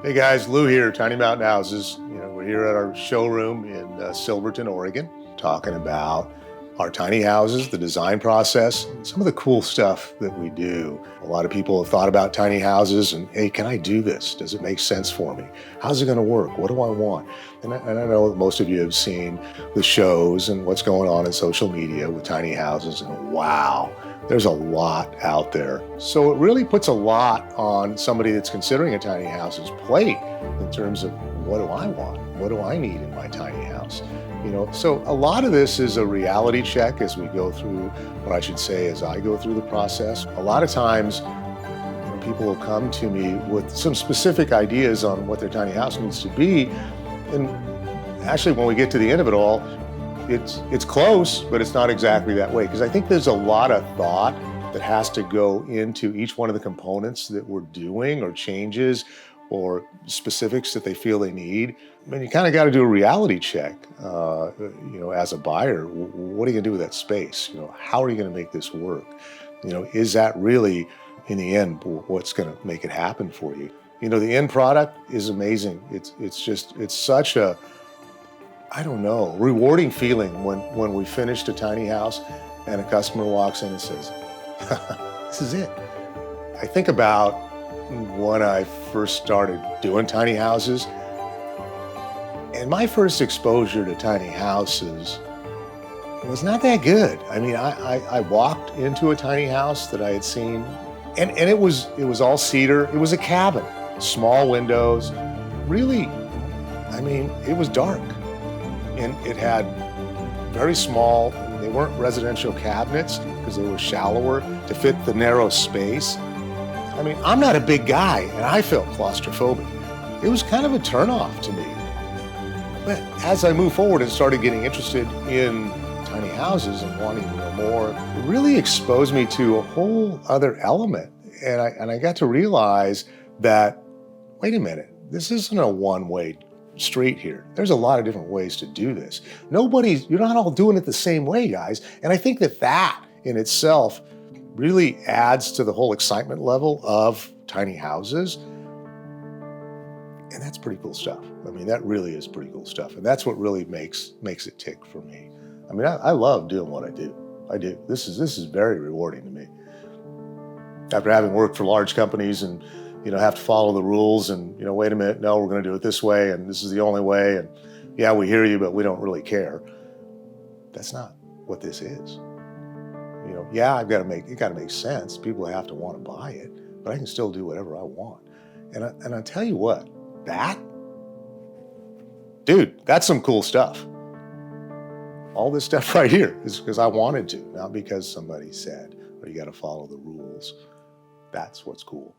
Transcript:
Hey guys, Lou here, Tiny Mountain Houses. We're here at our showroom in Silverton, Oregon, talking about our tiny houses, the design process, and some of the cool stuff that we do. A lot of people have thought about tiny houses and, hey, can I do this? Does it make sense for me? How's it gonna work? What do I want? And I know that most of you have seen the shows and what's going on in social media with tiny houses, and wow, there's a lot out there. So it really puts a lot on somebody that's considering a tiny house's plate in terms of what do I want? What do I need in my tiny house? So a lot of this is a reality check as we go through, what I should say, as I go through the process. A lot of times, people will come to me with some specific ideas on what their tiny house needs to be. And actually, when we get to the end of it all, it's close, but it's not exactly that way. Because I think there's a lot of thought that has to go into each one of the components that we're doing, or changes, or specifics that they feel they need. I mean, you kind of got to do a reality check, as a buyer. What are you gonna do with that space? How are you gonna make this work? Is that really, in the end, what's gonna make it happen for you? The end product is amazing. It's such a, I don't know, rewarding feeling when we finished a tiny house and a customer walks in and says, this is it. I think about when I first started doing tiny houses, and my first exposure to tiny houses was not that good. I mean, I walked into a tiny house that I had seen, and it was all cedar. It was a cabin, small windows, really, I mean, it was dark. And it had very small, they weren't residential cabinets because they were shallower to fit the narrow space. I mean, I'm not a big guy, and I felt claustrophobic. It was kind of a turnoff to me. But as I moved forward and started getting interested in tiny houses and wanting to know more, it really exposed me to a whole other element. And I got to realize that, wait a minute, this isn't a one-way street here. There's a lot of different ways to do this. You're not all doing it the same way, guys. And I think that in itself really adds to the whole excitement level of tiny houses. And that's pretty cool stuff. I mean, that really is pretty cool stuff. And that's what really makes it tick for me. I mean, I love doing what I do. I do. This is very rewarding to me. After having worked for large companies and, have to follow the rules and, wait a minute, no, we're going to do it this way, and this is the only way, and yeah, we hear you, but we don't really care. That's not what this is. Yeah, it got to make sense. People have to want to buy it, but I can still do whatever I want. And I tell you what, dude, that's some cool stuff. All this stuff right here is because I wanted to, not because somebody said, or you got to follow the rules. That's what's cool.